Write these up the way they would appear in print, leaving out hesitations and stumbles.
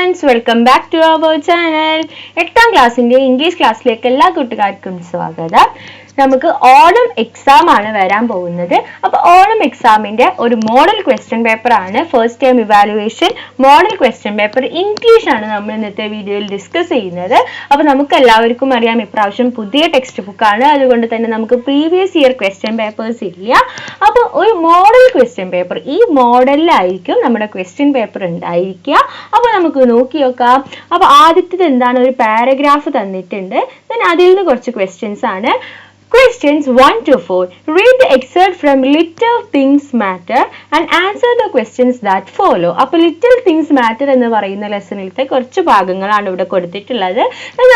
students, welcome back to our channel. 8th ക്ലാസ്സിന്റെ English ക്ലാസ്സിലേക്ക് എല്ലാ കൂട്ടുകാർക്കും സ്വാഗതം. നമുക്ക് ഓണം എക്സാം ആണ് വരാൻ പോകുന്നത്. അപ്പോൾ ഓണം എക്സാമിന്റെ ഒരു മോഡൽ ക്വസ്റ്റ്യൻ പേപ്പർ ആണ് first time evaluation model question paper English ആണ് നമ്മൾ ഇന്നത്തെ വീഡിയോയിൽ ഡിസ്കസ് ചെയ്യുന്നത്. അപ്പോൾ നമുക്ക് എല്ലാവർക്കും അറിയാം ഇപ്രാവശ്യം പുതിയ ടെക്സ്റ്റ് ബുക്ക് ആണ്, അതുകൊണ്ട് തന്നെ നമുക്ക് പ്രീവിയസ് ഇയർ ക്വസ്റ്റ്യൻ പേപ്പേഴ്സ് ഇല്ല. അപ്പോൾ ഒരു മോഡൽ ക്വസ്റ്റ്യൻ പേപ്പർ, ഈ മോഡലിലായിരിക്കും നമ്മുടെ ക്വസ്റ്റ്യൻ പേപ്പർ ഉണ്ടായിരിക്കുക. അപ്പോൾ നമുക്ക് നോക്കി നോക്കാം. അപ്പോൾ ആദ്യത്തേത് എന്താണ്, ഒരു പാരഗ്രാഫ് തന്നിട്ടുണ്ട്, then അതിൽ നിന്ന് കുറച്ച് ക്വസ്റ്റ്യൻസ് ആണ്. Questions 1 to 4. Read the excerpt from Little Things Matter and answer the questions that follow. അപ്പോൾ Little Things Matter എന്ന് പറയുന്ന ലെസണിലത്തെ കുറച്ച് ഭാഗങ്ങളാണ് ഇവിടെ കൊടുത്തിട്ടുള്ളത്.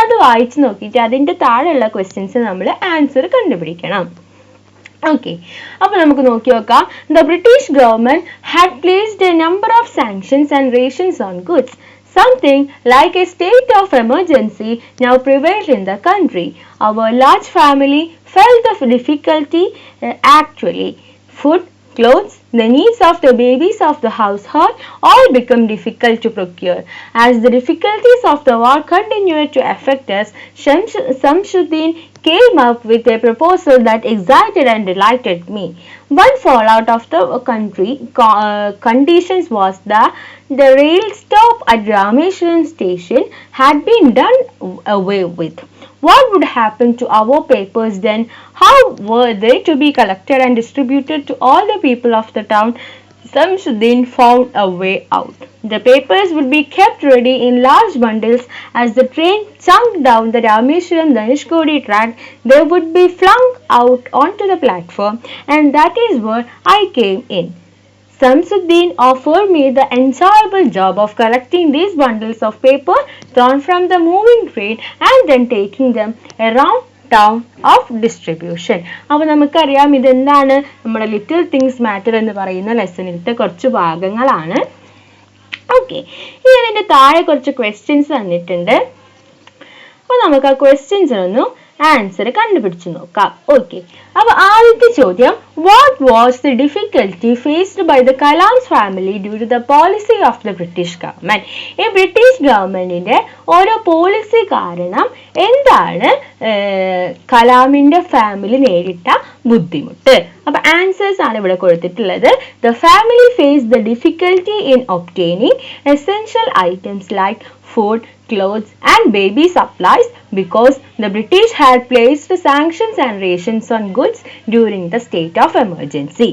അത് വായിച്ച് നോക്കിയിട്ട് അതിൻ്റെ താഴെയുള്ള ക്വസ്റ്റ്യൻസ് നമ്മൾ ആൻസർ കണ്ടുപിടിക്കണം. Okay, അപ്പോൾ നമുക്ക് നോക്കി നോക്കാം. The British government had placed a number of sanctions and rations on goods. Something like a state of emergency now prevailed in the country. Our large family felt the difficulty actually. Food, clothes, the needs of the babies of the household all become difficult to procure. As the difficulties of the war continued to affect us, Shamsuddin came up with a proposal that excited and delighted me. One fallout of the country conditions was that the rail stop at Rameshwaram station had been done away with. What would happen to our papers then? How were they to be collected and distributed to all the people of the town? Shamsuddin found a way out. The papers would be kept ready in large bundles. As the train chunked down the Rameshwaram-Dhanushkodi track, they would be flung out onto the platform, and that is where I came in. Shamsuddin offered me the enjoyable job of collecting these bundles of paper drawn from the moving train and then taking them around town of distribution. അപ്പോൾ നമുക്കറിയാം ഇതെന്താണ്, നമ്മുടെ little things matter എന്ന് പറയുന്ന ലെസണിലത്തെ കുറച്ച് ഭാഗങ്ങളാണ്. Okay, ഇനി അതിൻ്റെ താഴെ കുറച്ച് ക്വസ്റ്റ്യൻസ് തന്നിട്ടുണ്ട്. അപ്പോൾ നമുക്ക് ആ ക്വസ്റ്റ്യൻസിനൊന്നും ആൻസർ കണ്ടുപിടിച്ച് നോക്കാം. ഓക്കെ, അപ്പോൾ ആദ്യത്തെ ചോദ്യം, what was the difficulty faced by the Kalam's family due to the policy of the British government? ഈ ബ്രിട്ടീഷ് ഗവൺമെന്റിന്റെ ഓരോ പോളിസി കാരണം എന്താണ് കലാമിന്റെ ഫാമിലി നേരിട്ട ബുദ്ധിമുട്ട്? അപ്പൊ ആൻസേഴ്സ് ആണ് ഇവിടെ കൊടുത്തിട്ടുള്ളത്. The family face the difficulty in obtaining essential items like food, clothes and baby supplies because the British had placed sanctions and rations on goods during the state of emergency.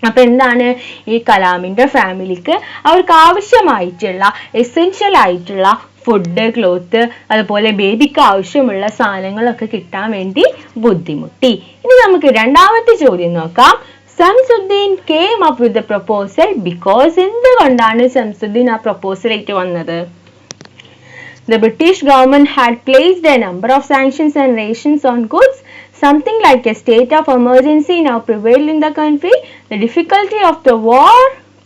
അപ്പൊ എന്താണ്, ഈ കലാമിന്റെ ഫാമിലിക്ക് അവർക്ക് ആവശ്യമായിട്ടുള്ള എസെൻഷ്യൽ ആയിട്ടുള്ള food, cloth, അതുപോലെ ബേബിക്ക് ആവശ്യമുള്ള സാധനങ്ങളൊക്കെ കിട്ടാൻ വേണ്ടി ബുദ്ധിമുട്ടി. ഇനി നമുക്ക് രണ്ടാമത്തെ ചോദ്യം നോക്കാം. Shamsuddin came up with the proposal because എന്തുകൊണ്ടാണ് Shamsuddin ആ proposal ആയിട്ട് വന്നത്? The British government had placed a number of sanctions and rations on goods. Something like a state of emergency now prevailed in the country. The difficulty of the war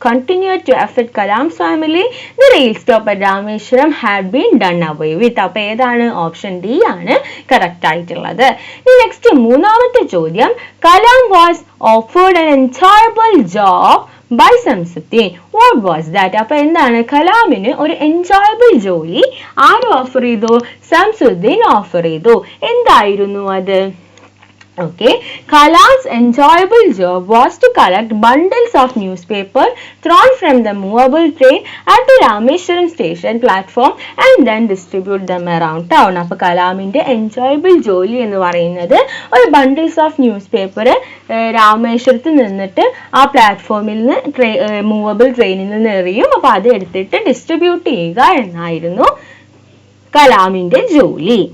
continued to affect Kalam's family. The rail stop at Rameshwaram had been done away with. അപ്പോൾ ഏതാണ്, option D ആണ് correct ആയിട്ടുള്ളത്. Next മൂന്നാമത്തെ ചോദ്യം, Kalam was offered an enjoyable job by Shamsuddin. What was that? അപ്പോൾ എന്താണ്, കലാമിന് ഒരു enjoyable ജോലി ആര് ഓഫർ ചെയ്തു? Shamsuddin ഓഫർ ചെയ്തു. എന്തായിരുന്നു അത്? Okay, Kalam's enjoyable job was to collect bundles of newspaper thrown from the movable train at the Rameshwaram station platform and then distribute them around town. അപ്പോൾ കലാമിന്റെ എൻജോയബിൾ ജോലി എന്ന് പറയുന്നത് ഒരു ബണ്ടിൽസ് ഓഫ് ന്യൂസ് പേപ്പർ രാമേശ്വരത്ത് നിന്നിട്ട് ആ പ്ലാറ്റ്ഫോമിൽ നിന്ന് മൂവബിൾ ട്രെയിനിൽ നിന്ന് എറിയും. അപ്പോൾ അത് എടുത്തിട്ട് ഡിസ്ട്രിബ്യൂട്ട് ചെയ്യുക എന്നായിരുന്നു കലാമിന്റെ ജോലി.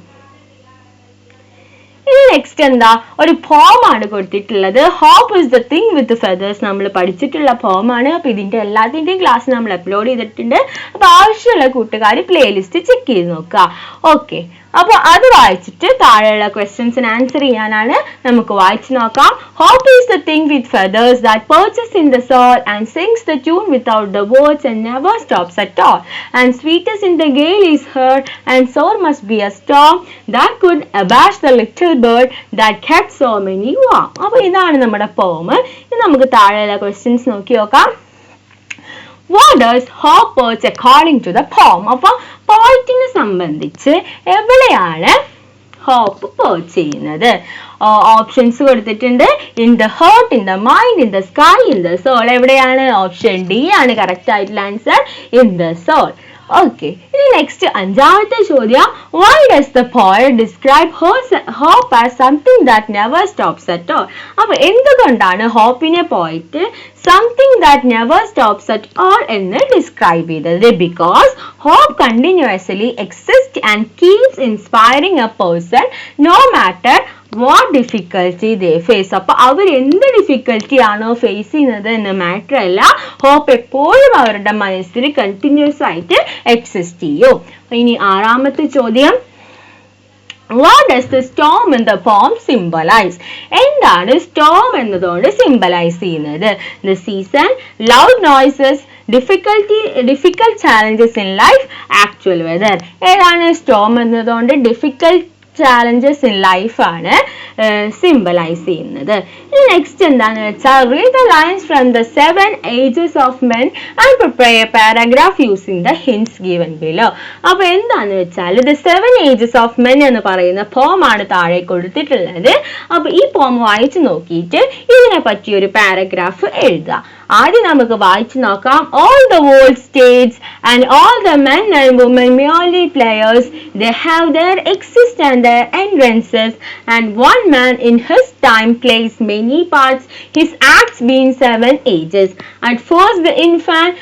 നെക്സ്റ്റ് എന്താ, ഒരു പോം ആണ് കൊടുത്തിട്ടുള്ളത്. Hope is the thing with feathers നമ്മൾ പഠിച്ചിട്ടുള്ള പോം ആണ്. അപ്പൊ ഇതിന്റെ എല്ലാത്തിന്റെയും ക്ലാസ് നമ്മൾ അപ്ലോഡ് ചെയ്തിട്ടുണ്ട്. അപ്പൊ ആവശ്യമുള്ള കൂട്ടുകാർ പ്ലേലിസ്റ്റ് ചെക്ക് ചെയ്ത് നോക്കുക. ഓക്കെ, അപ്പോൾ അത് വായിച്ചിട്ട് താഴെയുള്ള ക്വസ്റ്റ്യൻസിന് ആൻസർ ചെയ്യാനാണ്. നമുക്ക് വായിച്ചു നോക്കാം. Hope is the thing with feathers that perches in the soul and sings the tune without the words and never stops at all. And sweetest in the gale is heard, and sore must be a storm that could abash the little bird that kept so many warm. അപ്പോൾ ഇതാണ് നമ്മുടെ പോം. ഇനി നമുക്ക് താഴെയുള്ള questions നോക്കി നോക്കാം. What does hope perch according to the poem? അപ്പോൾ പോയിറ്റിനെ സംബന്ധിച്ച് എവിടെയാണ് ഹോപ്പ് perch ചെയ്യുന്നത്? ഓപ്ഷൻസ് കൊടുത്തിട്ടുണ്ട്. In the heart, in the mind, in the sky, in the soul. എവിടെയാണ്? ഓപ്ഷൻ ഡി ആണ് കറക്റ്റ് ആയിട്ടുള്ള answer, in the soul. Okay, ഇനി നെക്സ്റ്റ് അഞ്ചാമത്തെ ചോദ്യം. Why does the poet describe hope as something that never stops at all? അപ്പൊ എന്തുകൊണ്ടാണ് ഹോപ്പിനെ poet something that never stops at all എന്ന് ഡിസ്ക്രൈബ് ചെയ്തത്? Because hope continuously exist and keeps inspiring A person no matter what difficulty they face. അപ്പൊ അവർ എന്ത് difficulty ആണോ face ചെയ്യുന്നത് എന്ന് മാറ്റർ അല്ല, ഹോപ്പ് എപ്പോഴും അവരുടെ മനസ്സിൽ കണ്ടിന്യൂസ് ആയിട്ട് എക്സിസ്റ്റ് ചെയ്യും. ഇനി ആറാമത്തെ ചോദ്യം. What does the storm in the poem symbolize? എന്താണ് storm എന്നതുകൊണ്ട് symbolize ചെയ്യുന്നത്? The season, loud noises, difficult challenges in life, actual weather. ഏതാണ് storm എന്നതുകൊണ്ട് difficult challenges in life ആണ് symbolize ചെയ്യുന്നത്. നെക്സ്റ്റ് എന്താണെന്ന് വെച്ചാൽ read the lines from the 7 ages of men and prepare a paragraph using the hints given below. അപ്പോൾ എന്താണെന്ന് വെച്ചാൽ the 7 ages of men എന്ന് പറയുന്ന poem ആണ് താഴെ കൊടുത്തിട്ടുള്ളത്. അപ്പോൾ ഈ poem വായിച്ചു നോക്കിയിട്ട് ഇതിനെ പറ്റി ഒരു പാരഗ്രാഫ് എഴുതുക. ആദ്യം നമുക്ക് വായിച്ചു നോക്കാം. All the world states and all the men and women merely players, they have their exist and their entrances, and one man in his time plays many parts, his acts being 7 ages. At first the infant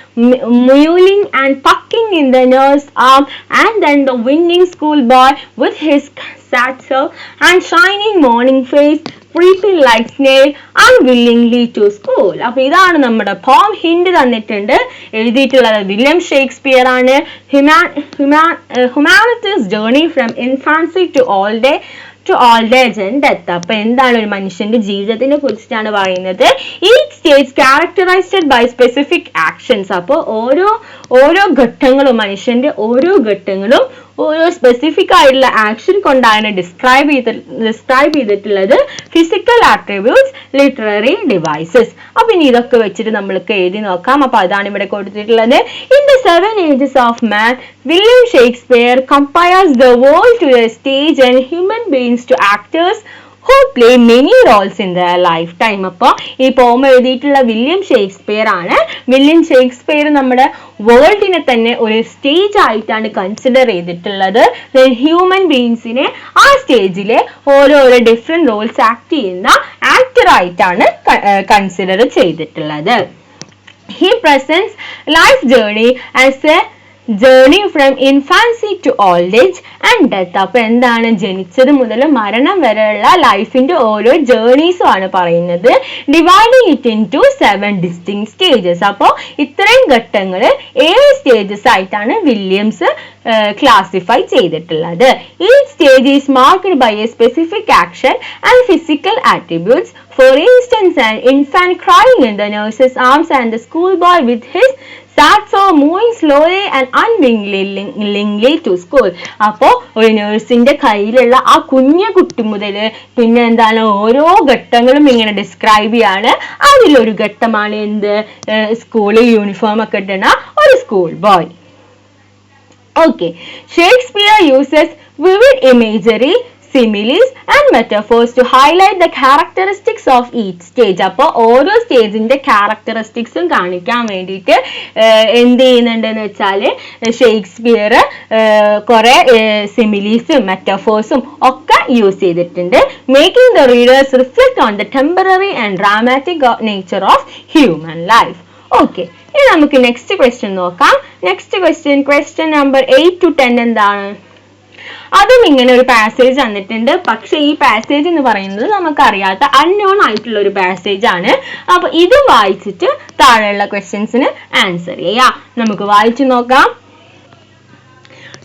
mewling and pucking in the nurse's arm, and then the winning schoolboy with his satchel and shining morning face creeping like snail unwillingly to school. അപ്പോൾ ഇതാണ് നമ്മുടെ poem. Hint തന്നിട്ടുണ്ട്. എഴുതിയിട്ടുള്ളത് William Shakespeare ആണ്. Humanity's journey from infancy to old age and death. അപ്പൊ എന്താണ് ഒരു മനുഷ്യന്റെ ജീവിതത്തിനെ കുറിച്ചിട്ടാണ് പറയുന്നത്. Each stage characterized by specific actions. അപ്പോൾ ഓരോ ഘട്ടങ്ങളും മനുഷ്യന്റെ ഓരോ ഘട്ടങ്ങളും ഓരോ സ്പെസിഫിക് ആയിട്ടുള്ള ആക്ഷൻ കൊണ്ടാണ് ഡിസ്ക്രൈബ് ചെയ്തിട്ടുള്ളത്. Physical attributes, literary devices. അപ്പൊ ഇനി ഇതൊക്കെ വെച്ചിട്ട് നമ്മൾക്ക് എഴുതി നോക്കാം. അപ്പൊ അതാണ് ഇവിടെ കൊടുത്തിട്ടുള്ളത്. In the 7 ages of man, William Shakespeare compares the world to a stage and human beings to actors who play many roles in their lifetime. അപ്പോൾ ഈ പോം എഴുതിയിട്ടുള്ള വില്യം ഷേക്സ്പിയർ ആണ്. വില്യം ഷേക്സ്പിയർ നമ്മുടെ വേൾഡിനെ തന്നെ ഒരു സ്റ്റേജ് ആയിട്ടാണ് കൺസിഡർ ചെയ്തിട്ടുള്ളത്. ഹ്യൂമൻ ബീങ്സിനെ ആ സ്റ്റേജിലെ ഓരോരോ ഡിഫറെന്റ് റോൾസ് ആക്ട് ചെയ്യുന്ന ആക്ടർ ആയിട്ടാണ് കൺസിഡർ ചെയ്തിട്ടുള്ളത്. He presents life journey as a journey from infancy to old age and death. അപ്പൊ എന്താണ് ജനിച്ചത് മുതൽ മരണം വരെയുള്ള ലൈഫിന്റെ ഓരോ ജേർണീസും ആണ് പറയുന്നത്. Dividing it into 7 distinct stages. അപ്പോൾ ഇത്രയും ഘട്ടങ്ങൾ 7 സ്റ്റേജസ് ആയിട്ടാണ് വില്യംസ് ക്ലാസിഫൈ ചെയ്തിട്ടുള്ളത്. Each stage is marked by a specific action and physical attributes. For instance, an infant crying in the nurse's arms and the schoolboy with his satchel moving slowly and unwillingly to school. അപ്പോൾ ഒരു നഴ്സിന്റെ കയ്യിലുള്ള ആ കുഞ്ഞു കുട്ടി മുതൽ പിന്നെ എന്താണ് ഓരോ ഘട്ടങ്ങളും ഇങ്ങനെ ഡിസ്ക്രൈബ് ചെയ്യാണ്. അതിലൊരു ഘട്ടമാണ് എന്ത്, സ്കൂളിൽ യൂണിഫോം ഒക്കെ ഇടുന്ന ഒരു school boy. Okay, Shakespeare uses vivid imagery, similes and metaphors to highlight the characteristics of each stage. അപ്പോൾ ഓരോ സ്റ്റേജിന്റെ ക്യാരക്ടറിസ്റ്റിക്സും കാണിക്കാൻ വേണ്ടിയിട്ട് എന്ത് ചെയ്യുന്നുണ്ടെന്ന് വെച്ചാൽ ഷേക്സ്പിയർ കുറെ സിമിലീസും മെറ്റഫോഴ്സും ഒക്കെ യൂസ് ചെയ്തിട്ടുണ്ട്. Making the readers reflect on the temporary and dramatic nature of human life. Okay, ഇനി നമുക്ക് നെക്സ്റ്റ് ക്വസ്റ്റ്യൻ നോക്കാം. നെക്സ്റ്റ് ക്വസ്റ്റ്യൻ നമ്പർ 8 to 10 എന്താണ്? അതും ഇങ്ങനെ ഒരു പാസേജ് തന്നിട്ടുണ്ട്. പക്ഷെ ഈ പാസേജ് എന്ന് പറയുന്നത് നമുക്കറിയാത്ത അൺനോൺ ആയിട്ടുള്ള ഒരു പാസേജ് ആണ്. അപ്പൊ ഇത് വായിച്ചിട്ട് താഴെയുള്ള ക്വസ്റ്റ്യൻസിന് ആൻസർ ചെയ്യാം. നമുക്ക് വായിച്ചു നോക്കാം.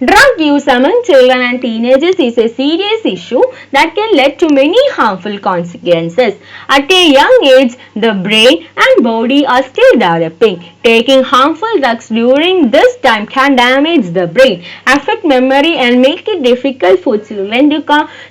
Drug use among children and teenagers is a serious issue that can lead to many harmful consequences. At a young age, the brain and body are still developing. Taking harmful drugs during this time can damage the brain, affect memory and make it difficult for children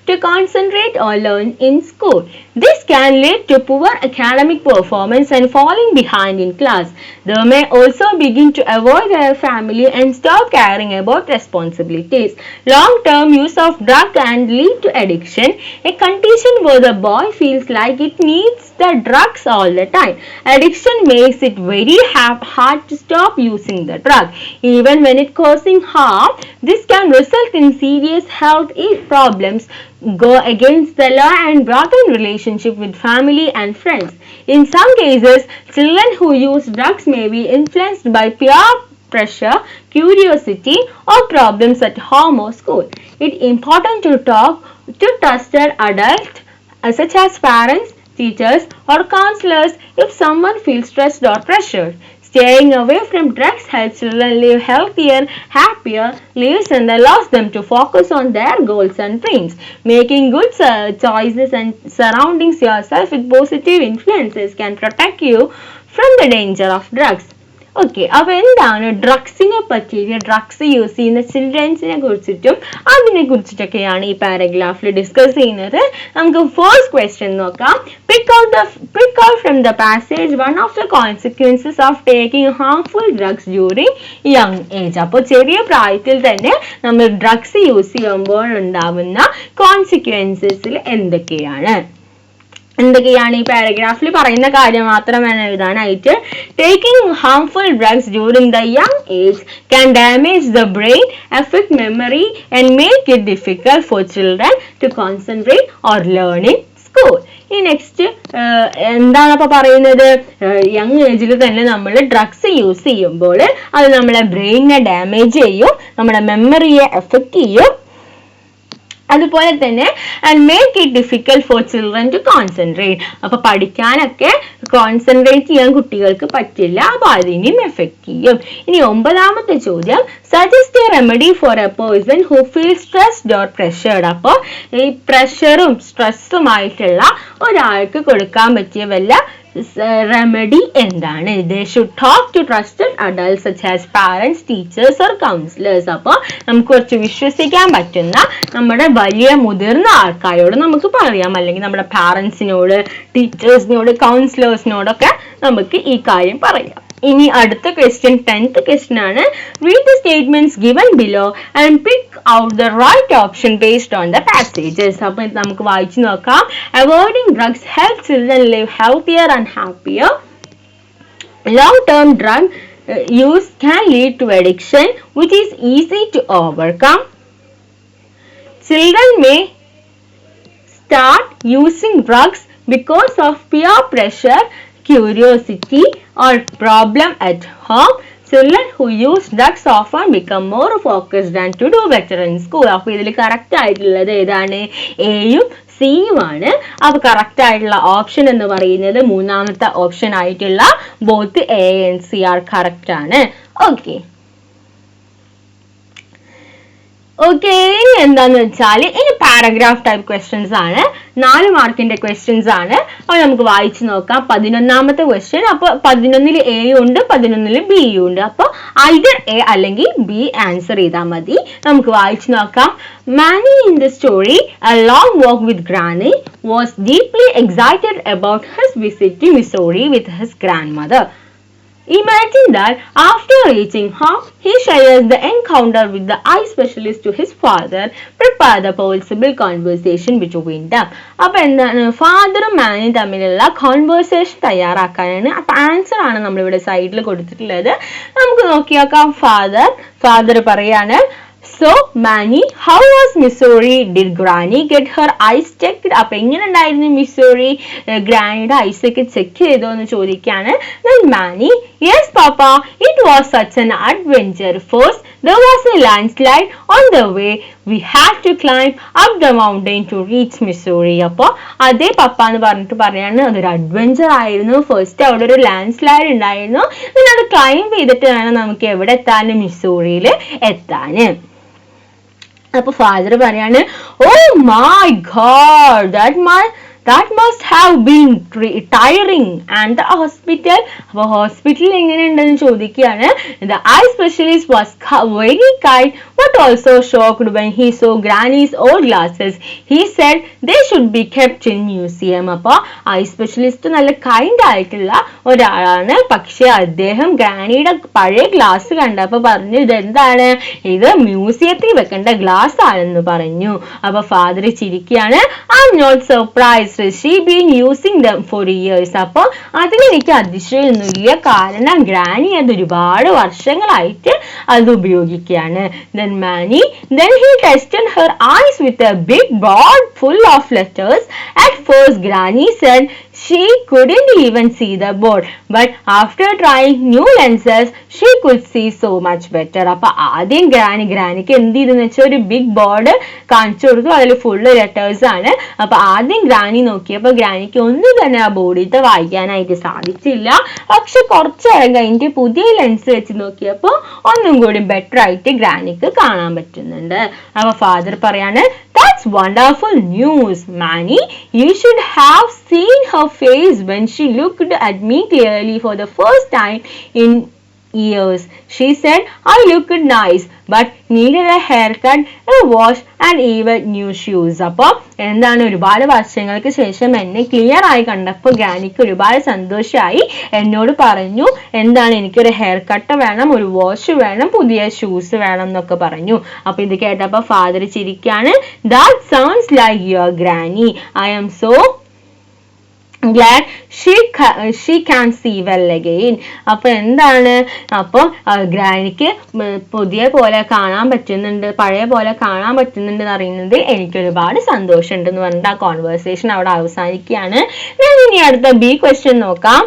to concentrate or learn in school. This can lead to poor academic performance and falling behind in class. They may also begin to avoid their family and stop caring about responsibilities. Long-term use of drug can lead to addiction, a condition where the boy feels like it needs the drugs all the time. Addiction makes it very hard to stop using the drug. Even when it causing harm, this can result in serious health problems, go against the law and broken relationship with family and friends. In some cases, children who use drugs may be influenced by peer pressure, curiosity, or problems at home or school. It is important to talk to trusted adults such as parents, teachers, or counselors if someone feels stressed or pressured. Staying away from drugs helps children live healthier, happier lives and allows them to focus on their goals and dreams. Making good choices and surrounding yourself with positive influences can protect you from the danger of drugs. Okay, അപ്പൊ എന്താണ് ഡ്രഗ്സിനെ പറ്റിയിട്ട്, drugs use ചെയ്യുന്ന ചിൽഡ്രൻസിനെ കുറിച്ചിട്ടും അതിനെ കുറിച്ചിട്ടൊക്കെയാണ് ഈ പാരഗ്രാഫിൽ discuss ചെയ്യുന്നത്. നമുക്ക് first question നോക്കാം. pick out from the passage one of the consequences of taking harmful drugs during young age. അപ്പോൾ ചെറിയ പ്രായത്തിൽ തന്നെ നമ്മൾ ഡ്രഗ്സ് യൂസ് ചെയ്യുമ്പോൾ ഉണ്ടാവുന്ന കോൺസിക്വൻസസിൽ എന്തൊക്കെയാണ് ഈ പാരഗ്രാഫിൽ പറയുന്ന കാര്യം മാത്രം വേണം എഴുതാനായിട്ട്. Taking harmful drugs during the young age can damage the brain, effect memory and make it difficult for children to concentrate or learn in school. ഈ നെക്സ്റ്റ് എന്താണ് അപ്പൊ പറയുന്നത്? യങ് ഏജിൽ തന്നെ നമ്മൾ ഡ്രഗ്സ് യൂസ് ചെയ്യുമ്പോൾ അത് നമ്മളെ ബ്രെയിനിനെ ഡാമേജ് ചെയ്യും, നമ്മുടെ മെമ്മറിയെ എഫക്ട് ചെയ്യും, അതുപോലെ തന്നെ and make it difficult for children to concentrate. അപ്പൊ പഠിക്കാനൊക്കെ കോൺസെൻട്രേറ്റ് ചെയ്യാൻ കുട്ടികൾക്ക് പറ്റില്ല, അപ്പൊ അതിനെയും എഫക്ട് ചെയ്യും. ഇനി 9ാമത്തെ ചോദ്യം, suggest a remedy for a person who feel stressed or pressured. അപ്പോൾ ഈ പ്രഷറും സ്ട്രെസ്സുമായിട്ടുള്ള ഒരാൾക്ക് കൊടുക്കാൻ പറ്റിയ വല്ല റെമഡി എന്താണ്? They should talk to trusted adults such as parents, teachers or counselors. അപ്പോൾ നമുക്ക് കുറച്ച് വിശ്വസിക്കാൻ പറ്റുന്ന നമ്മുടെ വലിയ മുതിർന്ന ആൾക്കാരോട് നമുക്ക് പറയാം, അല്ലെങ്കിൽ നമ്മുടെ പാരൻസിനോട്, ടീച്ചേഴ്സിനോട്, കൗൺസിലേഴ്സിനോടൊക്കെ നമുക്ക് ഈ കാര്യം പറയാം. ഇനി അടുത്ത ക്വസ്റ്റ്യൻ 10th ക്വസ്റ്റ്യൻ ആണ്. Read the statements given below and pick out the right option based on the passages. അപ്പോൾ നമുക്ക് വായിച്ചു നോക്കാം. Avoiding drugs helps children live healthier and happier. Long-term drug use can lead to addiction, which is easy to overcome. Children may start using drugs because of peer pressure, curiosity or problem at home. Children who use drugs often become more focused and to do better in school. അപ്പോൾ ഇതിൽ correct ആയിട്ടുള്ളത് ഏതാണ്? എയും സിയും ആണ്. അപ്പൊ correct ആയിട്ടുള്ള option എന്ന് പറയുന്നത് 3ാമത്തെ ഓപ്ഷൻ ആയിട്ടുള്ള both A and C are correct ആണ്. ഓക്കെ ഇനി എന്താന്ന് വെച്ചാൽ ഇനി പാരഗ്രാഫ് ടൈപ്പ് ക്വസ്റ്റ്യൻസ് ആണ്. 4 മാർക്കിന്റെ ക്വസ്റ്റ്യൻസ് ആണ്. അപ്പോൾ നമുക്ക് വായിച്ചു നോക്കാം. 11ാമത്തെ ക്വസ്റ്റ്യൻ. അപ്പോൾ 11ൽ എ ഉണ്ട്, 11ൽ ബി ഉണ്ട്. അപ്പോൾ ഐദർ എ അല്ലെങ്കിൽ ബി ആൻസർ ചെയ്താൽ മതി. നമുക്ക് വായിച്ചു നോക്കാം. Manny in the story, a long walk with Granny, was deeply excited about his visit to Missouri with his grandmother. Imagine that after reaching home, he shares the encounter with the eye specialist to his father, prepare the possible conversation between them. അപ്പോൾ എന്താണ്? ഫാദറും മാനിയും തമ്മിലുള്ള conversation തയ്യാറാക്കാനാണ്. അപ്പൊ answer ആണ് നമ്മളിവിടെ സൈഡിൽ കൊടുത്തിട്ടുള്ളത്. നമുക്ക് നോക്കി നോക്കാം. ഫാദർ പറയാണ്, So Manny, how was Missouri? Did Granny get her eyes checked? അപ്പോൾ എങ്ങനെ ഉണ്ടായിരുന്നു മിസോറി? ഗ്രാനിയുടെ ഐസ് ഒക്കെ ചെക്ക് ചെയ്തോ എന്ന് ചോദിക്കാണ്. Then Manny, yes Papa, it was such an adventure. First, there was a landslide on the way. We had to climb up the mountain to reach Missouri. അപ്പോൾ അതേ പപ്പ എന്ന് പറഞ്ഞിട്ട് പറയാണ്, അതൊരു അഡ്വഞ്ചർ ആയിരുന്നു. ഫസ്റ്റ് അവിടെ ഒരു ലാൻഡ് സ്ലൈഡ് ഉണ്ടായിരുന്നു. പിന്നെ അത് ക്ലൈംബ് ചെയ്തിട്ട് വേണം നമുക്ക് എവിടെ എത്താൻ? മിസോറിയിൽ എത്താൻ. അപ്പൊ ഫാദർ പറയാണ്, oh my god, that must have been tiring. And the hospital, അപ്പോൾ ഹോസ്പിറ്റലിൽ എങ്ങനെയുണ്ടെന്ന് ചോദിക്കുകയാണ്. The eye specialist was very kind but also shocked when he saw Granny's old glasses. He said they should be kept in museum. അപ്പോൾ eye specialist നല്ല kind ആയിട്ടുള്ള ഒരാളാണ്. പക്ഷെ അദ്ദേഹം ഗ്രാനിയുടെ പഴയ ഗ്ലാസ് കണ്ടപ്പോൾ പറഞ്ഞു ഇതെന്താണ്, ഇത് മ്യൂസിയത്തിൽ വെക്കേണ്ട ഗ്ലാസ് ആണെന്ന് പറഞ്ഞു. അപ്പൊ father ചിരിക്കുകയാണ്. I'm not surprised. She been using them for years. അപ്പൊ അതിലെനിക്ക് അതിശയമൊന്നുമില്ല, കാരണം ഗ്രാനി അത് ഒരുപാട് വർഷങ്ങളായിട്ട് അത് ഉപയോഗിക്കുകയാണ്. Then he tested her eyes with a big board full of letters. At first Granny said she couldn't even see the board, but after trying new lenses she could see so much better. അപ്പൊ ആദ്യം ഗ്രാനിക്ക് എന്ത് ചെയ്തെന്ന് വെച്ചാൽ ഒരു big board കാണിച്ചു കൊടുത്തു, അതിൽ full letters ആണ്. അപ്പൊ ആദ്യം ഗ്രാനി നോക്കിയപ്പോ ഗ്രാനിക്ക് ഒന്നും തന്നെ ആ ബോർഡിലത്തെ വായിക്കാനായിട്ട് സാധിച്ചില്ല. പക്ഷെ കുറച്ചു നേരം കഴിഞ്ഞിട്ട് പുതിയ ലെൻസ് വെച്ച് നോക്കിയപ്പോ ഒന്നും കൂടി ബെറ്റർ ആയിട്ട് ഗ്രാനിക്ക് കാണാൻ പറ്റുന്നുണ്ട്. അപ്പൊ ഫാദർ പറയാണ്, that's wonderful news, Manny. You should have seen her face when she looked at me clearly for the first time in years. She said I looked nice but needed a haircut, a wash and even new shoes. അപ്പോൾ എന്താണ്, ഒരുപാട് വർഷങ്ങൾക്ക് ശേഷം എന്നെ clear ആയി കണ്ടപ്പോൾ ഗ്രാനിക്ക് ഒരുപാട് സന്തോഷമായി. എന്നോട് പറഞ്ഞു എന്താണ്, എനിക്കൊരു ഹെയർ കട്ട് വേണം, ഒരു വാഷ് വേണം, പുതിയ ഷൂസ് വേണം എന്നൊക്കെ പറഞ്ഞു. അപ്പൊ ഇത് കേട്ടപ്പോൾ father ചിരിക്കാണ്. That sounds like your granny. I am so glad she can see well again. അപ്പൊ എന്താണ്, അപ്പൊ ഗ്രാനിക്ക് പുതിയ പോലെ കാണാൻ പറ്റുന്നുണ്ട്, പഴയ പോലെ കാണാൻ പറ്റുന്നുണ്ട് എന്ന് അറിയുന്നത് എനിക്ക് ഒരുപാട് സന്തോഷമുണ്ട് എന്ന് പറഞ്ഞിട്ട് ആ കോൺവെർസേഷൻ അവിടെ അവസാനിക്കുകയാണ്. ഞാൻ ഇനി അടുത്ത ബി ക്വസ്റ്റ്യൻ നോക്കാം.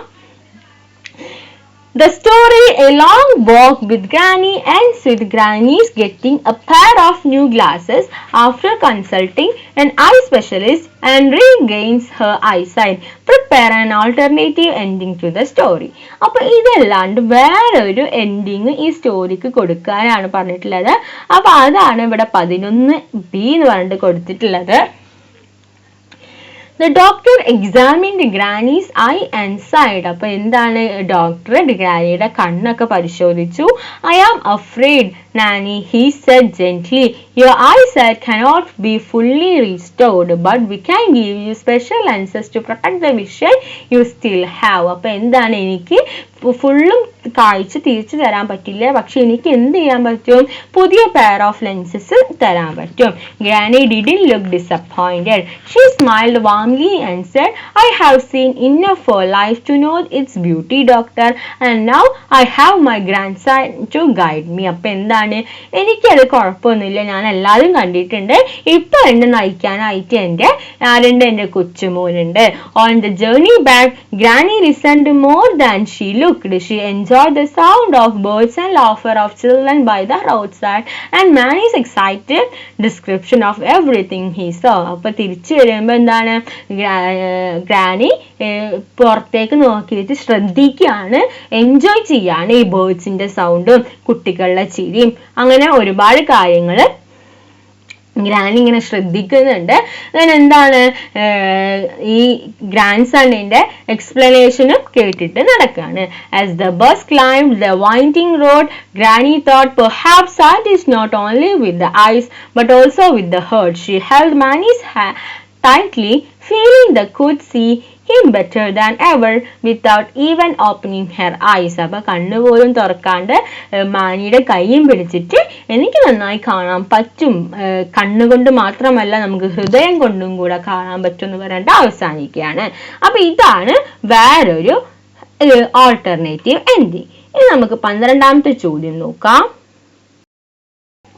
The story A Long Walk with Granny ends with Granny's getting a pair of new glasses after consulting an eye specialist and regains her eyesight. Prepare an alternative ending to the story. അപ്പോൾ ഇതല്ലാണ്ട് വേറൊരു ending ഈ സ്റ്റോറിക്ക് കൊടുക്കാനാണ് പറഞ്ഞിട്ടുള്ളത്. അപ്പൊ അതാണ് ഇവിടെ 11B എന്ന് പറഞ്ഞിട്ട് കൊടുത്തിട്ടുള്ളത്. The doctor examined Granny's eye and sighed. അപ്പൊ എന്താണ്, ഡോക്ടർ ഗ്രാനിയുടെ കണ്ണൊക്കെ പരിശോധിച്ചു. I am afraid, Nanny, he said gently. Your eyesight cannot be fully restored, but we can give you special lenses to protect the vision you still have. അപ്പൊ എന്താണ്, എനിക്ക് ഫുള്ളും കാഴ്ച തിരിച്ചു തരാൻ പറ്റില്ല, പക്ഷെ എനിക്ക് എന്ത് ചെയ്യാൻ പറ്റും, പുതിയ പെയർ ഓഫ് ലെൻസസ് തരാൻ പറ്റും. Granny didn't look disappointed. She smiled warmly and said, I have seen enough for life to know its beauty, doctor, and now I have my grandson to guide me. അപ്പൊ എന്താണ്, എനിക്കത് കുഴപ്പമൊന്നുമില്ല, ഞാൻ എല്ലാവരും കണ്ടിട്ടുണ്ട്, ഇപ്പൊ എന്നെ നയിക്കാനായിട്ട് എന്റെ കൊച്ചുമോനുണ്ട്. On the journey back, Granny listened more than she looked. She enjoyed the sound of birds and laughter of children by the roadside and Manny's excited description of everything he saw. അപ്പൊ തിരിച്ചു വരുമ്പോ എന്താണ്, granny പുറത്തേക്ക് നോക്കിയിട്ട് ശ്രദ്ധിക്കുകയാണ്, enjoy ചെയ്യാണ് ഈ ബേർഡ്സിന്റെ സൗണ്ടും കുട്ടികളുടെ ചിരിയും, അങ്ങനെ ഒരുപാട് കാര്യങ്ങൾ ഗ്രാനി ഇങ്ങനെ ശ്രദ്ധിക്കുന്നുണ്ട്. എന്താണ്, ഈ ഗ്രാൻഡ് സണ്ണിന്റെ എക്സ്പ്ലനേഷനും കേട്ടിട്ട് നടക്കാണ്. As the bus climbed the winding road, Granny thought perhaps sight is not only with the eyes but also with the heart. She held Manny's hand tightly, feeling the could see him better than ever without even opening her eyes. അപ്പൊ കണ്ണുപോലും തുറക്കാണ്ട് മാനിയുടെ കൈയും പിടിച്ചിട്ട് എനിക്ക് നന്നായി കാണാൻ പറ്റും, കണ്ണുകൊണ്ട് മാത്രമല്ല നമുക്ക് ഹൃദയം കൊണ്ടും കൂടെ കാണാൻ പറ്റും എന്ന് പറഞ്ഞിട്ട് അവസാനിക്കുകയാണ്. അപ്പൊ ഇതാണ് വേറൊരു ആൾട്ടർനേറ്റീവ് എൻഡിങ്. ഇനി നമുക്ക് 12ാമത്തെ ചോദ്യം നോക്കാം.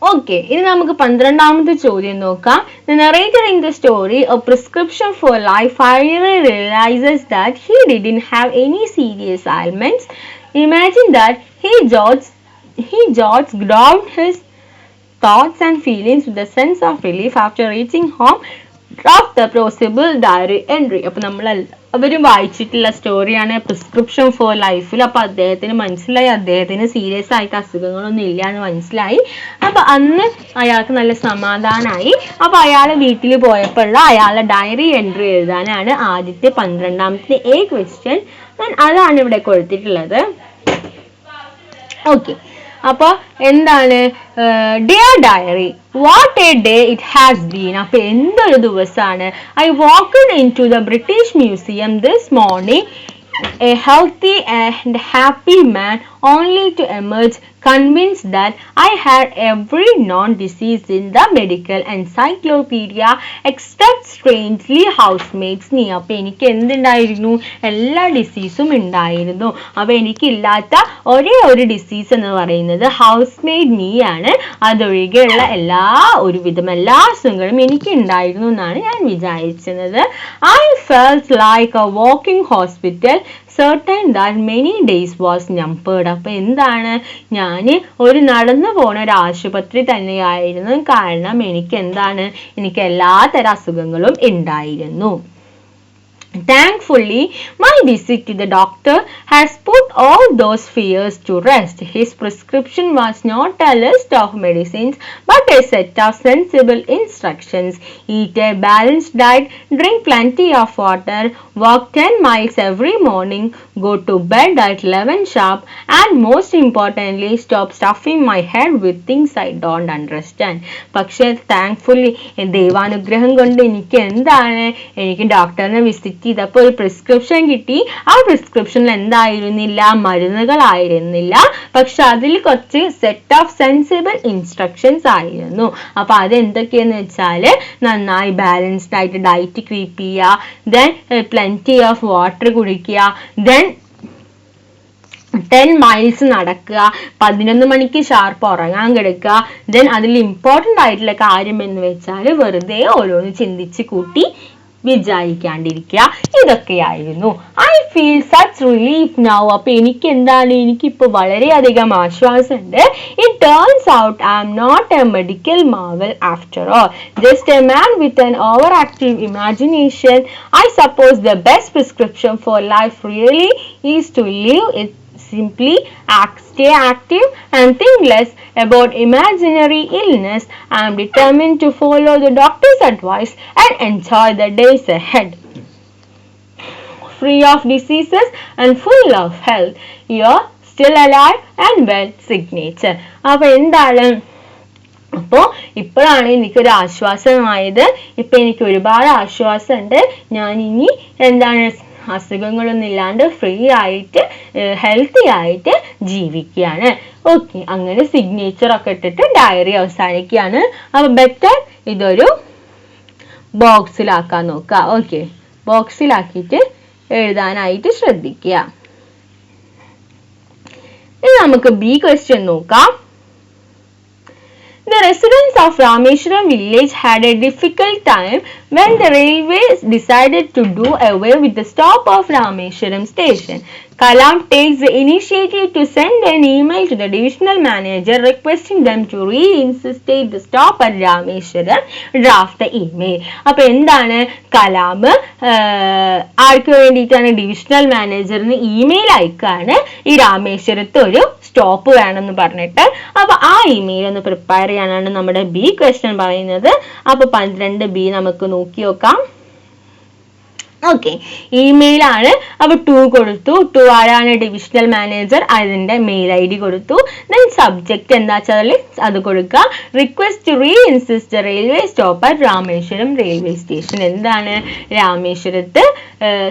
ഓക്കെ, ഇനി നമുക്ക് 12ാമത്തെ ചോദ്യം നോക്കാം. The narrator in the story, A Prescription for Life, finally realizes that he didn't have any serious ailments. Imagine that he jots down his thoughts and feelings with a sense of relief after reaching home. Draft the possible diary entry. അപ്പോൾ നമ്മൾ അവരും വായിച്ചിട്ടുള്ള സ്റ്റോറിയാണ് prescription four ലൈഫിൽ. അപ്പൊ അദ്ദേഹത്തിന് മനസ്സിലായി അദ്ദേഹത്തിന് സീരിയസ് ആയിട്ട് അസുഖങ്ങളൊന്നും ഇല്ല എന്ന് മനസ്സിലായി. അപ്പൊ അന്ന് അയാൾക്ക് നല്ല സമാധാനമായി. അപ്പൊ അയാളെ വീട്ടിൽ പോയപ്പോഴുള്ള അയാളുടെ ഡയറി എൻട്രി എഴുതാനാണ് ആദ്യത്തെ 12ാമത്തെ ക്വസ്റ്റ്യൻ. അതാണ് ഇവിടെ കൊടുത്തിട്ടുള്ളത്. ഓക്കെ, അപ്പൊ എന്താണ് dear diary, what a day it has been. അപ്പൊ എന്തൊരു ദിവസമാണ്. I walked in to the British museum this morning a healthy and happy man, only to emerge convinced that I had every known disease in the medical encyclopedia except strangely housemates me. അപ്പൊ എനിക്ക് എന്തുണ്ടായിരുന്നു? എല്ലാ ഡിസീസും ഉണ്ടായിരുന്നു. അപ്പൊ എനിക്കില്ലാത്ത ഒരേ ഒരു disease എന്ന് പറയുന്നത് ഹൗസ്മേഡ് me ആണ്. അതൊഴികെയുള്ള ഒരുവിധം എല്ലാ അസുഖങ്ങളും എനിക്ക് ഉണ്ടായിരുന്നു എന്നാണ് ഞാൻ വിചാരിച്ചത്. I felt like a walking hospital, certain that many days was numbered. അപ്പൊ എന്താണ്, ഞാൻ ഒരു നടന്നു പോണ ഒരു ആശുപത്രി തന്നെയായിരുന്നു. കാരണം എനിക്ക് എല്ലാ തരം അസുഖങ്ങളും ഉണ്ടായിരുന്നു. Thankfully, my visit to the doctor has put all those fears to rest. His prescription was not a list of medicines, but a set of sensible instructions. Eat a balanced diet, drink plenty of water, walk 10 miles every morning, go to bed at 11 sharp, and most importantly, stop stuffing my head with things I don't understand. പക്ഷേ thankfully ദൈവാനുഗ്രഹം കൊണ്ട് എനിക്ക് ഡോക്ടറിനെ visit ചെയ്തപ്പോൾ ഒരു prescription കിട്ടി. ആ പ്രിസ്ക്രിപ്ഷനിൽ എന്തായിരുന്നില്ല? മരുന്നുകളായിരുന്നില്ല. പക്ഷെ അതിൽ കുറച്ച് സെറ്റ് ഓഫ് സെൻസിബിൾ ഇൻസ്ട്രക്ഷൻസ് ആയിരുന്നു. അപ്പൊ അതെന്തൊക്കെയെന്ന് വെച്ചാല് നന്നായി ബാലൻസ്ഡ് ആയിട്ട് ഡയറ്റ് കീപ്പ് ചെയ്യുക, ദെൻ പ്ലെന്റി ഓഫ് വാട്ടർ കുടിക്കുക, ദെൻ 10 miles നടക്കുക, 11 മണിക്ക് ഷാർപ്പ് ഉറങ്ങാൻ കിടക്കുക. ദെൻ അതിൽ ഇമ്പോർട്ടൻ്റ് ആയിട്ടുള്ള കാര്യം എന്ന് വെച്ചാൽ വെറുതെ ഓരോന്ന് ചിന്തിച്ച് കൂട്ടി വിചാരിക്കാണ്ടിരിക്കുക. ഇതൊക്കെയായിരുന്നു. I feel such relief now. അപ്പൊ എനിക്കിപ്പോ വളരെയധികം ആശ്വാസമുണ്ട്. It turns out I'm not a medical marvel after all, just a man with an overactive imagination. I suppose the best prescription for life really is to live it simply stay active and think less about imaginary illness. I am determined to follow the doctor's advice and enjoy the days ahead, free of diseases and full of health. You're still alive and well. Signature. അപ്പൊ എന്താണ്, അപ്പോൾ ഇപ്പോഴാണ് എനിക്കൊരു ആശ്വാസമായത്. ഇപ്പൊ എനിക്ക് ഒരുപാട് ആശ്വാസമുണ്ട്. ഞാൻ ഇനി അസുഖങ്ങളൊന്നും ഇല്ലാണ്ട് ഫ്രീ ആയിട്ട് ഹെൽത്തി ആയിട്ട് ജീവിക്കുകയാണ്. ഓക്കെ, അങ്ങനെ സിഗ്നേച്ചർ ഒക്കെ ഇട്ടിട്ട് ഡയറി അവസാനിക്കുകയാണ്. അപ്പൊ ബെറ്റർ ഇതൊരു ബോക്സിലാക്കാൻ നോക്കുക. ഓക്കെ, ബോക്സിലാക്കിയിട്ട് എഴുതാനായിട്ട് ശ്രദ്ധിക്കുക. ഇനി നമുക്ക് ബി ക്വസ്റ്റ്യൻ നോക്കാം. The residents of Rameshwaram village had a difficult time when the railways decided to do away with the stop of Rameshwaram station. Kalam takes the initiative to send an email to the divisional manager requesting them to reinstate the stop at Rameshwaram. Draft the email. അപ്പോൾ എന്താണ്, കലാം ആർക്ക് വേണ്ടിയിട്ടാണ്? Divisional മാനേജറിന് email അയക്കാണ് ഈ രാമേശ്വരത്ത് ഒരു stop വേണമെന്ന് പറഞ്ഞിട്ട്. അപ്പൊ ആ email ഒന്ന് പ്രിപ്പയർ ചെയ്യാനാണ് നമ്മുടെ ബി ക്വസ്റ്റ്യൻ പറയുന്നത്. അപ്പൊ 12B നമുക്ക് നോക്കി നോക്കാം. ഓക്കെ, ഇമെയിൽ ആണ്. അപ്പൊ 2 കൊടുത്തു. 2 ആരാണ്? Divisional manager. അതിന്റെ മെയിൽ ID കൊടുത്തു. ദെൻ സബ്ജക്ട് എന്താ വെച്ചാൽ അത് കൊടുക്കുക. Request to reinstate the railway stop at Rameswaram railway station. എന്താണ്, രാമേശ്വരത്ത്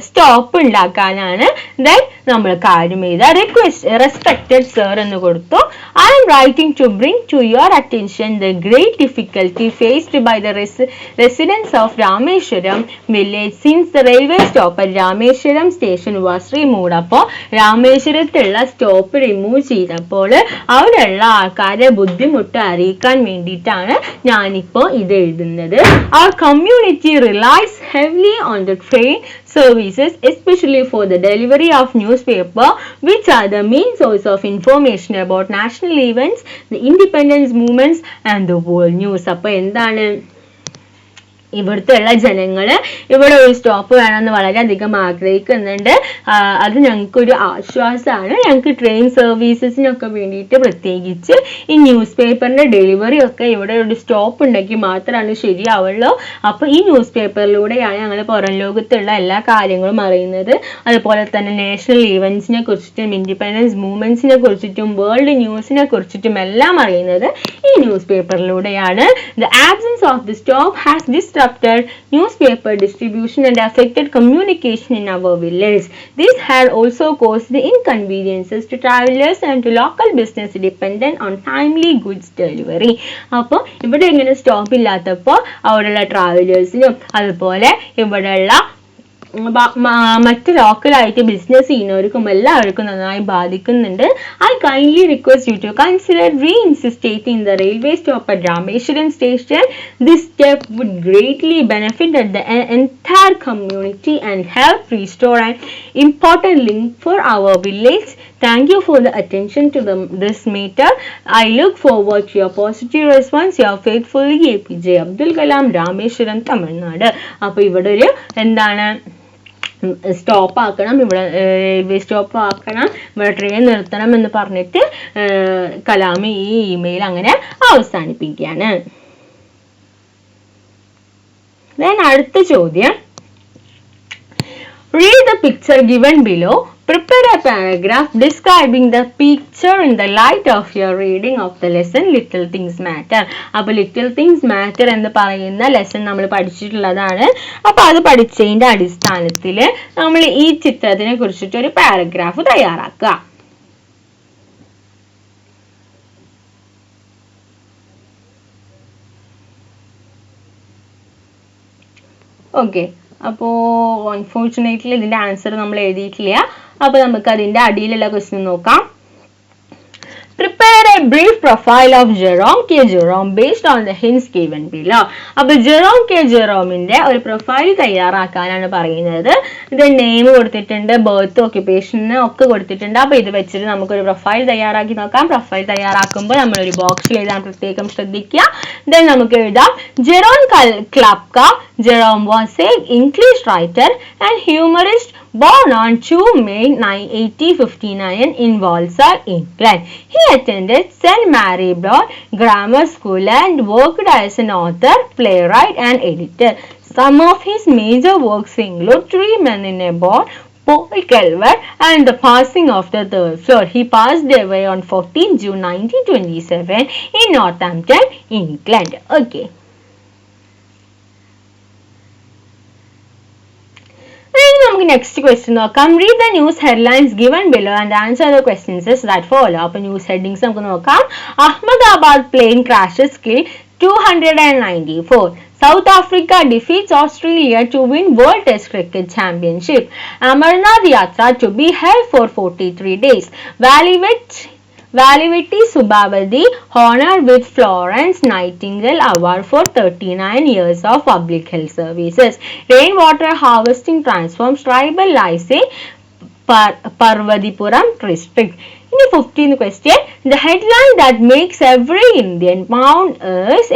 സ്റ്റോപ്പ് ഉണ്ടാക്കാനാണ്. ദെൻ നമ്മൾ കാര്യം ചെയ്ത റിക്വസ്റ്റ് റെസ്പെക്റ്റഡ് സർ എന്ന് കൊടുത്തു. I'm writing to bring to your attention the great difficulty faced by the residents of Rameshwaram village since the railway stop at Rameshwaram station was removed. അപ്പോൾ രാമേശ്വരത്തുള്ള stop remove ചെയ്തപ്പോൾ അവിടെയുള്ള ആൾക്കാരെ ബുദ്ധിമുട്ട് അറിയിക്കാൻ വേണ്ടിയിട്ടാണ് ഞാനിപ്പോൾ ഇത് എഴുതുന്നത്. Our community relies heavily on the train services, especially for the delivery of newspaper, which are the main source of information about national events, the independence movements and the world news. അപ്പോൾ എന്താണ്, ഇവിടുത്തെ ഉള്ള ജനങ്ങള് ഇവിടെ ഒരു stop വേണമെന്ന് വളരെയധികം ആഗ്രഹിക്കുന്നുണ്ട്. അത് ഞങ്ങൾക്കൊരു ആശ്വാസമാണ്. ഞങ്ങൾക്ക് ട്രെയിൻ സർവീസസിനൊക്കെ വേണ്ടിയിട്ട് പ്രത്യേകിച്ച് ഈ ന്യൂസ് പേപ്പറിന്റെ ഡെലിവറി ഒക്കെ ഇവിടെ ഒരു സ്റ്റോപ്പ് ഉണ്ടെങ്കിൽ മാത്രമാണ് ശരിയാവുള്ളൂ. അപ്പൊ ഈ ന്യൂസ് പേപ്പറിലൂടെയാണ് ഞങ്ങൾ പുറം ലോകത്തുള്ള എല്ലാ കാര്യങ്ങളും അറിയുന്നത്. അതുപോലെ തന്നെ നാഷണൽ ഈവൻസിനെ കുറിച്ചിട്ടും ഇൻഡിപെൻഡൻസ് മൂവ്മെന്റ്സിനെ കുറിച്ചിട്ടും വേൾഡ് ന്യൂസിനെ കുറിച്ചിട്ടും എല്ലാം അറിയുന്നത് ഈ news പേപ്പറിലൂടെയാണ്. The absence of the stop has disrupted newspaper distribution and affected communication in our village. This had also caused inconveniences to travelers and to local business dependent on timely goods delivery. അപ്പോൾ ഇവിടെ ഇങ്ങനെ stop ഇല്ലാത്തപ്പോൾ അവിടെയുള്ള ട്രാവലേഴ്സിനും അതുപോലെ ഇവിടെയുള്ള മറ്റ് ലോക്കലായിട്ട് business ചെയ്യുന്നവർക്കും എല്ലാവർക്കും നന്നായി ബാധിക്കുന്നുണ്ട്. I kindly request you to consider reinstating the railway stop at Rameshwaram station. This step would greatly benefit the entire community and help restore an important link for our village. Thank you for the attention to this matter. I look forward to your positive response. Your faithfully APJ Abdul Kalam, Rameshwaram, Tamil Nadu. അപ്പോൾ ഇവിടെ ഒരു എന്താണ് stop ആക്കണം, ഇവിടെ railway stop ആക്കണം, ഇവിടെ train നിർത്തണം എന്ന് പറഞ്ഞിട്ട് കലാം ഈ ഇമെയിൽ അങ്ങനെ അവസാനിപ്പിക്കുകയാണ്. അടുത്ത ചോദ്യം, read the picture given below. Prepare a paragraph describing the picture in the light of your reading of the lesson Little Things Matter. അപ്പോൾ Little Things Matter എന്ന് പറയുന്ന ലെസൺ നമ്മൾ പഠിച്ചിട്ടുള്ളതാണ്. അപ്പോൾ അത് പഠിച്ചതിന്റെ അടിസ്ഥാനത്തിൽ നമ്മൾ ഈ ചിത്രത്തിനെ കുറിച്ചിട്ട് ഒരു പാരഗ്രാഫ് തയ്യാറാക്കുക. ഓക്കെ, അപ്പോൾ അൺഫോർച്ചുനേറ്റ്ലി ഇതിന്റെ ആൻസർ നമ്മൾ എഴുതിയിട്ടില്ല. അപ്പോൾ നമുക്ക് അതിന്റെ അടിയിലുള്ള ക്വസ്റ്റ്യൻ നോക്കാം. Prepare a brief profile of Jerome K. Jerome based on the hints given below. അപ്പോൾ Jerome K. Jeromeന്റെ ഒരു പ്രൊഫൈൽ തയ്യാറാക്കാനാണ് പറയുന്നത്. ഇത് നെയിം കൊടുത്തിട്ടുണ്ട്, ബർത്ത്, ഓക്യുപ്പേഷൻ ഒക്കെ കൊടുത്തിട്ടുണ്ട്. അപ്പോൾ ഇത് വെച്ചിട്ട് നമുക്കൊരു പ്രൊഫൈൽ തയ്യാറാക്കി നോക്കാം. പ്രൊഫൈൽ തയ്യാറാക്കുമ്പോൾ നമ്മളൊരു ബോക്സിൽ എഴുതാൻ പ്രത്യേകം ശ്രദ്ധിക്കുക. ദെൻ നമുക്ക് എഴുതാം, Jerome Klapka. Jerome was an English writer and humorist born on 2 May 1859 in Walsall, England. He attended St. Mary Broad Grammar School and worked as an author, playwright and editor. Some of his major works include Three Men in a Boat, Paul Calvert and The Passing of the Third Floor. He passed away on 14 June 1927 in Northampton, England. Okay. നമുക്ക് next question നോക്കാം. Read the news headlines given below and answer the questions that follow. അപ്പോൾ news headings നമുക്ക് നോക്കാം. Ahmedabad plane crashes kill 294. South Africa defeats Australia to win World Test Cricket Championship. Amarnath Yatra to be held for 43 days. Vaливeti Subhavadi honored with Florence Nightingale Award for 39 years of public health services. Rainwater harvesting transforms tribal lives in Parvatipuram district. In the 15th question, the headline that makes every Indian pound is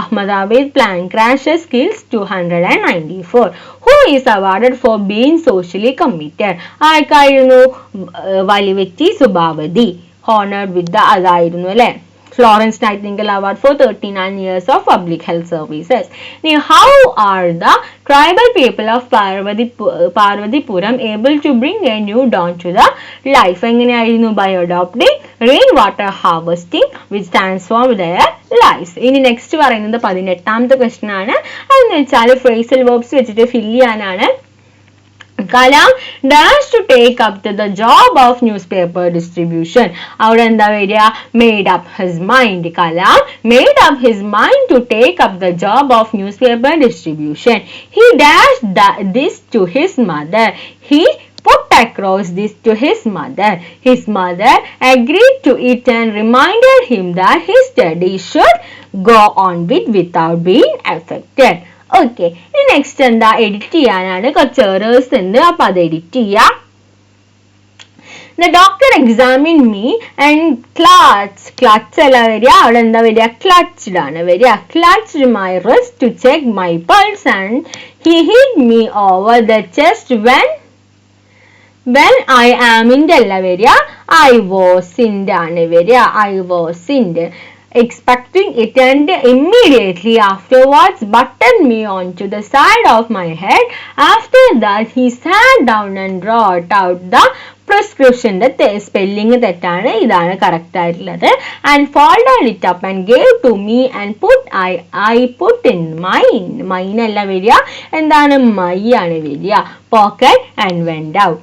Ahmedabad plane crashes kills 294. Who is awarded for being socially committed? ആർക്കായിരുന്നു? Vaливeti Subhavadi honored with the അതായിരുന്നു അല്ലേ, Florence Nightingale Award for 39 years of public health services. Now, how are the tribal people of Parvatipuram able to bring a new dawn to the life? എങ്ങനെയായിരുന്നു? By adopting rainwater harvesting which transformed their lives. ഇനി next പറയുന്നത് 18ാമത്തെ question ആണ്. അതെന്ന് വെച്ചാൽ phrasal verbs വെച്ചിട്ട് fill ചെയ്യാനാണ്. Kalam dash to take up the job of newspaper distribution. അവിടെ എന്താ വരിക? Made up his mind. Kalam made up his mind to take up the job of newspaper distribution. He dashed this to his mother. He put across this to his mother. His mother agreed to it and reminded him that his studies should go on without being affected. Okay, ഇനി next എന്താ? Edit ചെയ്യാനാണ്. കുറച്ച് errors ഉണ്ട്, അപ്പൊ അത് edit ചെയ്യാം. The doctor examined me and clutched അല്ല വരിക, അവിടെ എന്താ വരിക, clutched ആണ് വരിക. Clutched my wrist to check my pulse and he hit me over the chest when I am in അല്ല വരിക, I was in ആണ് വരിക, I was in. Expecting it and immediately afterwards buttoned me onto the side of my head. After that he sat down and wrote out the prescription. Spelling തെറ്റാണ്, ഇതാണ് correct ആയിട്ടുള്ളത്. And folded it up and gave to me and I put in mine അല്ല വരിക, എന്താണ്, my ആണ് വരിക, pocket and went out.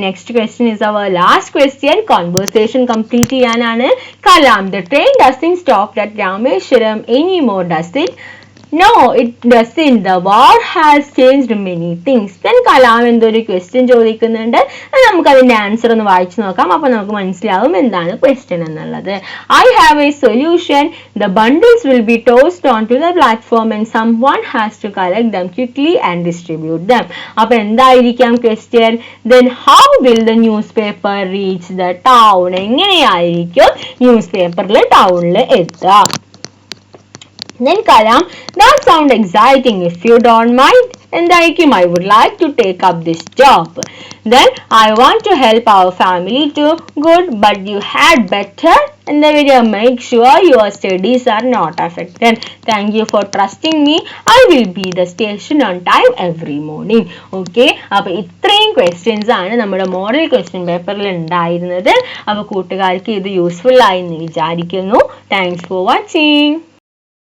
Next question is our last question. Conversation complete ചെയ്യാനാണ്. Kalam, the train doesn't stop at Rameshwaram anymore, does it? No, it doesn't. The war has changed many things. Then Kalam എന്തൊരു question ചോദിക്കുന്നുണ്ട്. നമുക്ക് അതിന്റെ answer ഒന്ന് വായിച്ചു നോക്കാം. അപ്പൊ നമുക്ക് മനസ്സിലാവും എന്താണ് ക്വസ്റ്റ്യൻ എന്നുള്ളത്. I have a solution. The bundles will be tossed onto the platform and someone has to collect them quickly and distribute them. അപ്പൊ എന്തായിരിക്കാം question? Then how will the newspaper reach the town? എങ്ങനെയായിരിക്കും news പേപ്പറിൽ ടൗണിൽ എത്തുക? Then Kalam, that sounds exciting. If you don't mind, എന്തായിരിക്കും, I would like to take up this job. Then I want to help our family too. Good, but you had better എന്താ വരിക, make sure your studies are not affected. Thank you for trusting me. I will be the station on time every morning. Okay, അപ്പൊ ഇത്രയും questions ആണ് നമ്മുടെ model question പേപ്പറിൽ ഉണ്ടായിരുന്നത്. അപ്പൊ കൂട്ടുകാർക്ക് ഇത് യൂസ്ഫുൾ ആയി എന്ന് വിചാരിക്കുന്നു. Thanks for watching.